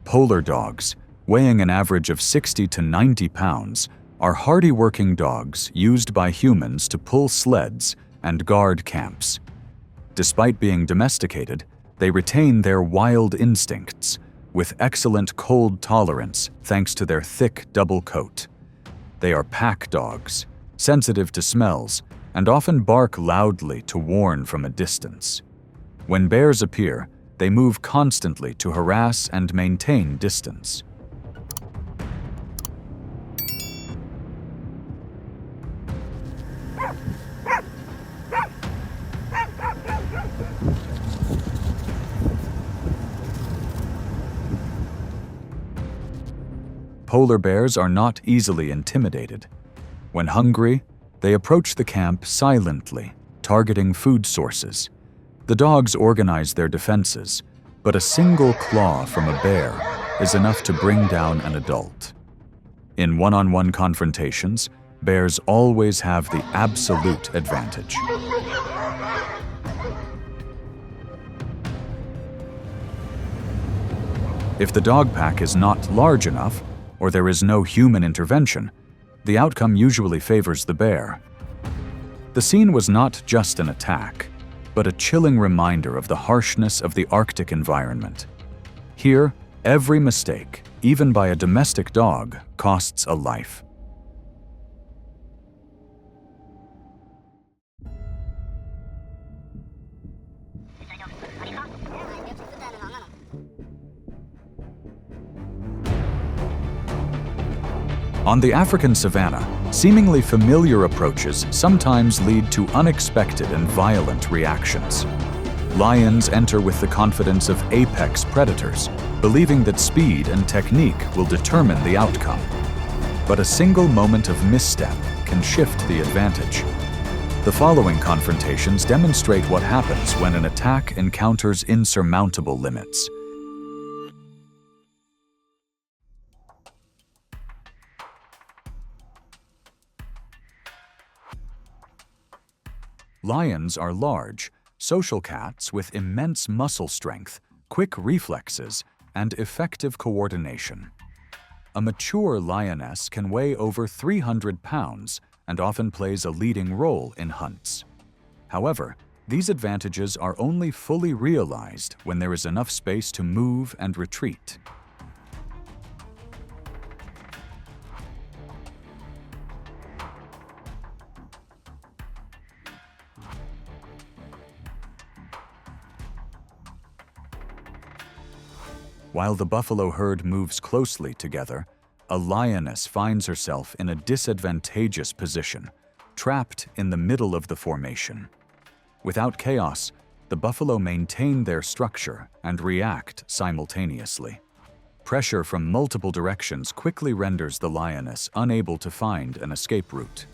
Polar dogs, weighing an average of 60 to 90 pounds, are hardy working dogs used by humans to pull sleds and guard camps. Despite being domesticated, they retain their wild instincts, with excellent cold tolerance thanks to their thick double coat. They are pack dogs, sensitive to smells, and often bark loudly to warn from a distance. When bears appear, they move constantly to harass and maintain distance. Polar bears are not easily intimidated. When hungry, they approach the camp silently, targeting food sources. The dogs organize their defenses, but a single claw from a bear is enough to bring down an adult. In one-on-one confrontations, bears always have the absolute advantage. If the dog pack is not large enough, or there is no human intervention, the outcome usually favors the bear. The scene was not just an attack, but a chilling reminder of the harshness of the Arctic environment. Here, every mistake, even by a domestic dog, costs a life. On the African savanna, seemingly familiar approaches sometimes lead to unexpected and violent reactions. Lions enter with the confidence of apex predators, believing that speed and technique will determine the outcome. But a single moment of misstep can shift the advantage. The following confrontations demonstrate what happens when an attack encounters insurmountable limits. Lions are large, social cats with immense muscle strength, quick reflexes, and effective coordination. A mature lioness can weigh over 300 pounds and often plays a leading role in hunts. However, these advantages are only fully realized when there is enough space to move and retreat. While the buffalo herd moves closely together, a lioness finds herself in a disadvantageous position, trapped in the middle of the formation. Without chaos, the buffalo maintain their structure and react simultaneously. Pressure from multiple directions quickly renders the lioness unable to find an escape route.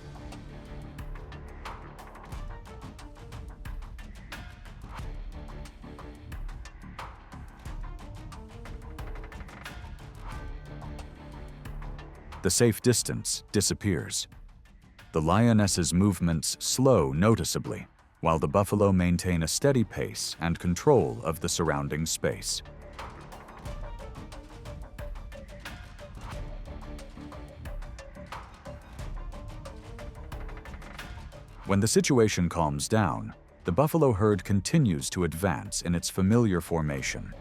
The safe distance disappears. The lioness's movements slow noticeably, while the buffalo maintain a steady pace and control of the surrounding space. When the situation calms down, the buffalo herd continues to advance in its familiar formation.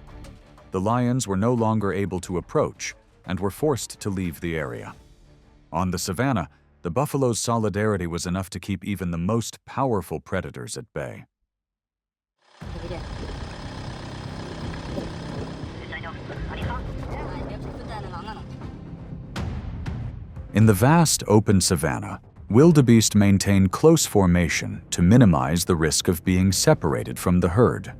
The lions were no longer able to approach and were forced to leave the area. On the savannah, the buffalo's solidarity was enough to keep even the most powerful predators at bay. In the vast open savanna, wildebeest maintain close formation to minimize the risk of being separated from the herd.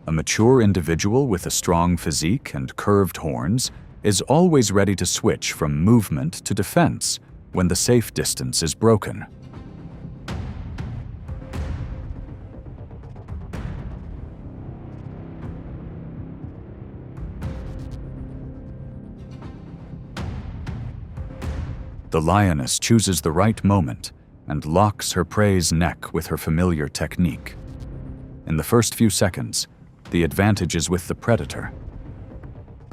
A mature individual with a strong physique and curved horns is always ready to switch from movement to defense when the safe distance is broken. The lioness chooses the right moment and locks her prey's neck with her familiar technique. In the first few seconds, the advantage is with the predator.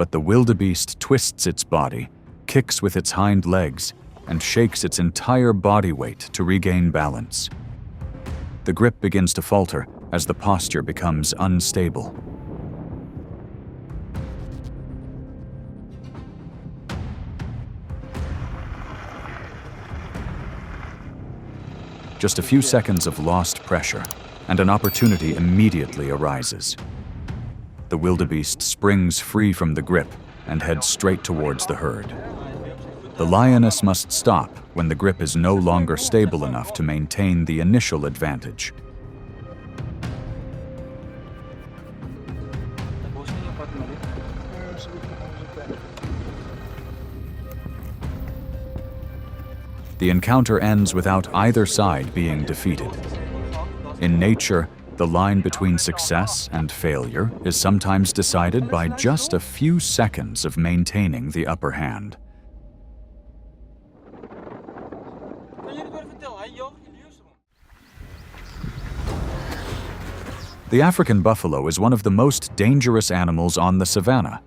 But the wildebeest twists its body, kicks with its hind legs, and shakes its entire body weight to regain balance. The grip begins to falter as the posture becomes unstable. Just a few seconds of lost pressure, and an opportunity immediately arises. The wildebeest springs free from the grip and heads straight towards the herd. The lioness must stop when the grip is no longer stable enough to maintain the initial advantage. The encounter ends without either side being defeated. In nature, the line between success and failure is sometimes decided by just a few seconds of maintaining the upper hand. The African buffalo is one of the most dangerous animals on the savannah.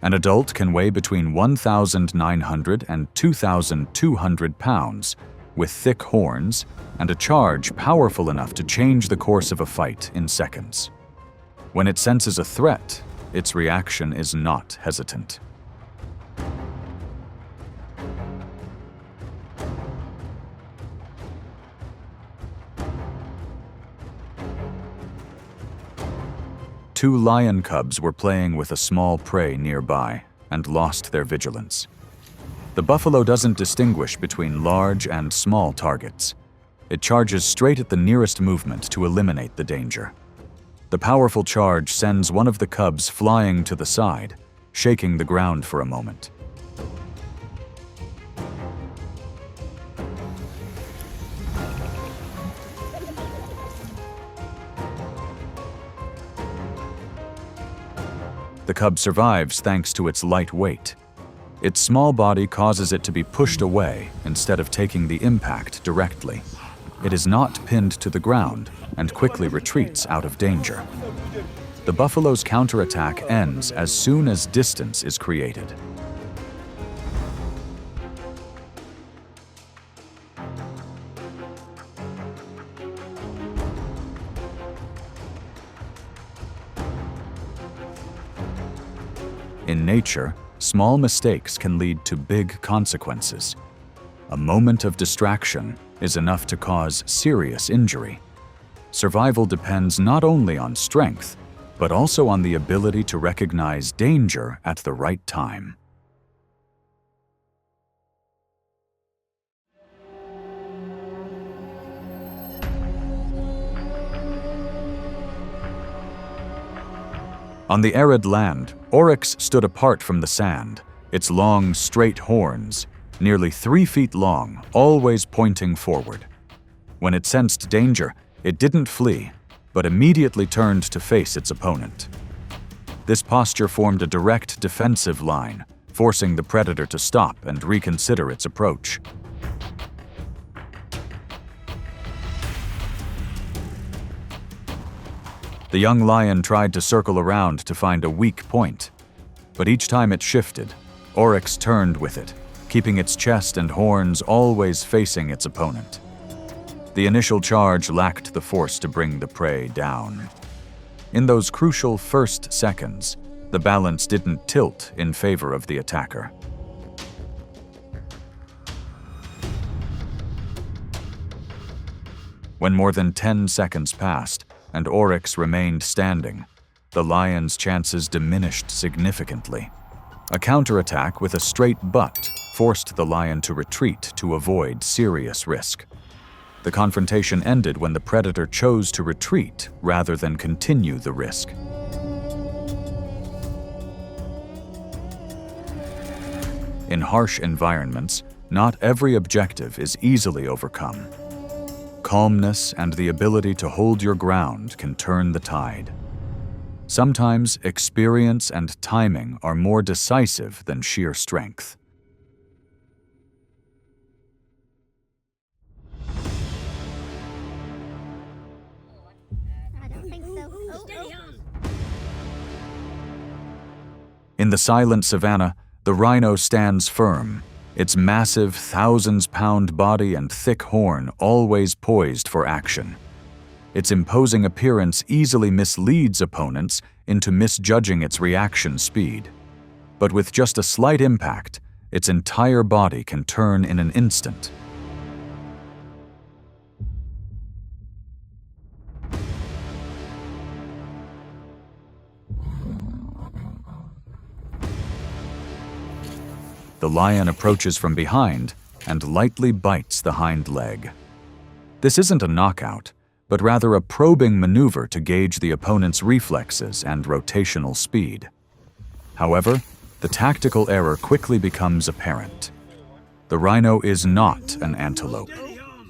An adult can weigh between 1,900 and 2,200 pounds, with thick horns and a charge powerful enough to change the course of a fight in seconds. When it senses a threat, its reaction is not hesitant. Two lion cubs were playing with a small prey nearby and lost their vigilance. The buffalo doesn't distinguish between large and small targets. It charges straight at the nearest movement to eliminate the danger. The powerful charge sends one of the cubs flying to the side, shaking the ground for a moment. The cub survives thanks to its light weight. Its small body causes it to be pushed away instead of taking the impact directly. It is not pinned to the ground and quickly retreats out of danger. The buffalo's counterattack ends as soon as distance is created. In nature, small mistakes can lead to big consequences. A moment of distraction is enough to cause serious injury. Survival depends not only on strength, but also on the ability to recognize danger at the right time. On the arid land, oryx stood apart from the sand, its long, straight horns, nearly 3 feet long, always pointing forward. When it sensed danger, it didn't flee, but immediately turned to face its opponent. This posture formed a direct defensive line, forcing the predator to stop and reconsider its approach. The young lion tried to circle around to find a weak point, but each time it shifted, oryx turned with it, keeping its chest and horns always facing its opponent. The initial charge lacked the force to bring the prey down. In those crucial first seconds, the balance didn't tilt in favor of the attacker. When more than 10 seconds passed and oryx remained standing, the lion's chances diminished significantly. A counterattack with a straight butt forced the lion to retreat to avoid serious risk. The confrontation ended when the predator chose to retreat rather than continue the risk. In harsh environments, not every objective is easily overcome. Calmness and the ability to hold your ground can turn the tide. Sometimes experience and timing are more decisive than sheer strength. I don't think so. In the silent savanna, the rhino stands firm, its massive, thousands-pound body and thick horn always poised for action. Its imposing appearance easily misleads opponents into misjudging its reaction speed. But with just a slight impact, its entire body can turn in an instant. The lion approaches from behind and lightly bites the hind leg. This isn't a knockout, but rather a probing maneuver to gauge the opponent's reflexes and rotational speed. However, the tactical error quickly becomes apparent. The rhino is not an antelope.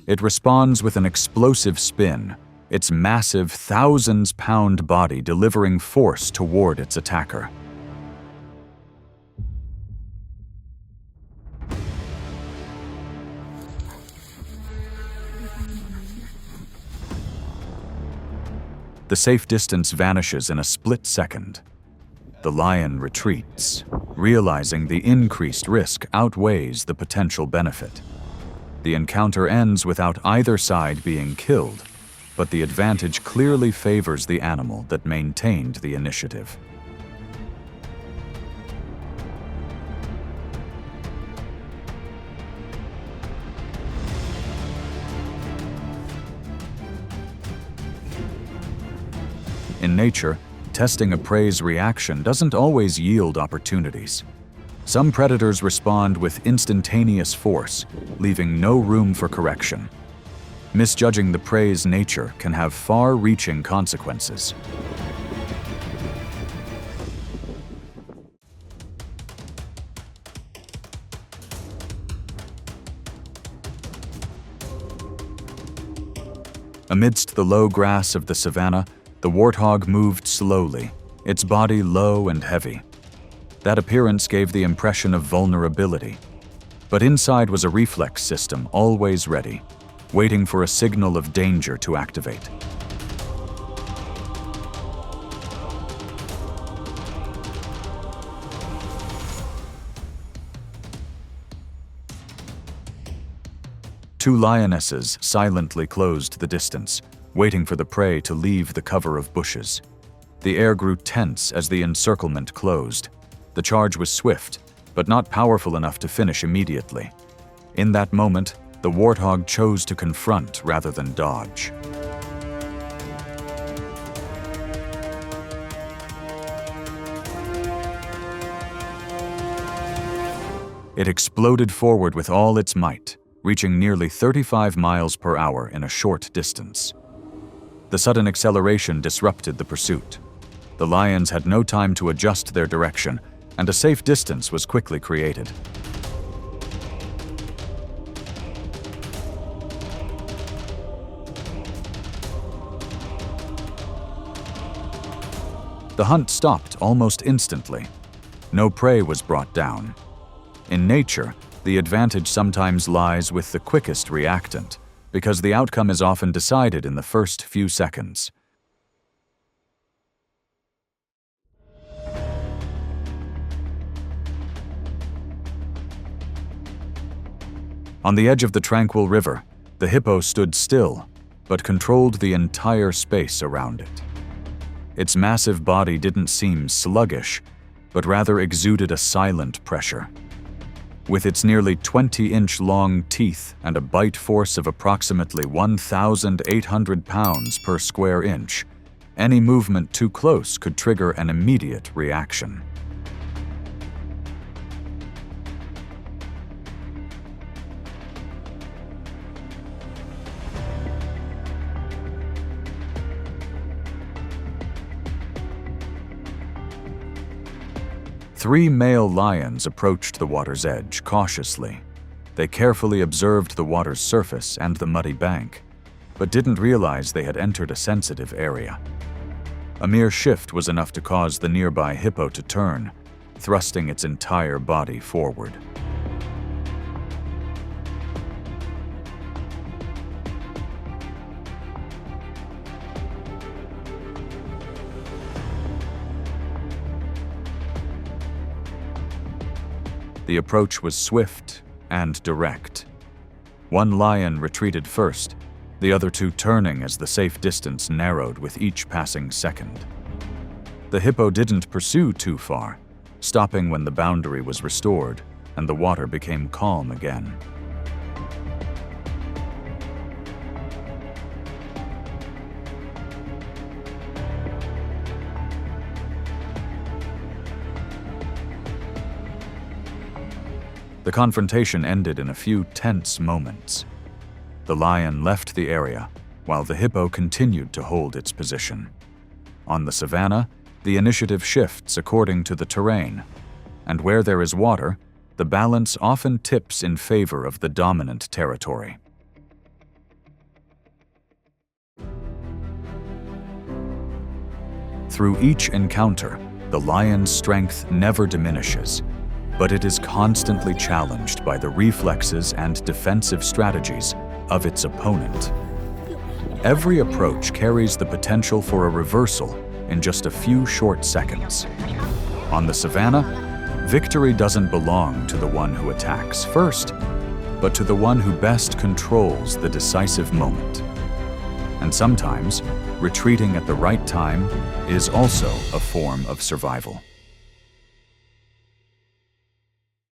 It responds with an explosive spin, its massive, thousands-pound body delivering force toward its attacker. The safe distance vanishes in a split second. The lion retreats, realizing the increased risk outweighs the potential benefit. The encounter ends without either side being killed, but the advantage clearly favors the animal that maintained the initiative. In nature, testing a prey's reaction doesn't always yield opportunities. Some predators respond with instantaneous force, leaving no room for correction. Misjudging the prey's nature can have far-reaching consequences. Amidst the low grass of the savanna, the warthog moved slowly, its body low and heavy. That appearance gave the impression of vulnerability. But inside was a reflex system always ready, waiting for a signal of danger to activate. Two lionesses silently closed the distance, waiting for the prey to leave the cover of bushes. The air grew tense as the encirclement closed. The charge was swift, but not powerful enough to finish immediately. In that moment, the warthog chose to confront rather than dodge. It exploded forward with all its might, reaching nearly 35 miles per hour in a short distance. The sudden acceleration disrupted the pursuit. The lions had no time to adjust their direction, and a safe distance was quickly created. The hunt stopped almost instantly. No prey was brought down. In nature, the advantage sometimes lies with the quickest reactant, because the outcome is often decided in the first few seconds. On the edge of the tranquil river, the hippo stood still, but controlled the entire space around it. Its massive body didn't seem sluggish, but rather exuded a silent pressure. With its nearly 20-inch long teeth and a bite force of approximately 1,800 pounds per square inch, any movement too close could trigger an immediate reaction. Three male lions approached the water's edge cautiously. They carefully observed the water's surface and the muddy bank, but didn't realize they had entered a sensitive area. A mere shift was enough to cause the nearby hippo to turn, thrusting its entire body forward. The approach was swift and direct. One lion retreated first, the other two turning as the safe distance narrowed with each passing second. The hippo didn't pursue too far, stopping when the boundary was restored and the water became calm again. The confrontation ended in a few tense moments. The lion left the area, while the hippo continued to hold its position. On the savannah, the initiative shifts according to the terrain, and where there is water, the balance often tips in favor of the dominant territory. Through each encounter, the lion's strength never diminishes, but it is constantly challenged by the reflexes and defensive strategies of its opponent. Every approach carries the potential for a reversal in just a few short seconds. On the savannah, victory doesn't belong to the one who attacks first, but to the one who best controls the decisive moment. And sometimes, retreating at the right time is also a form of survival.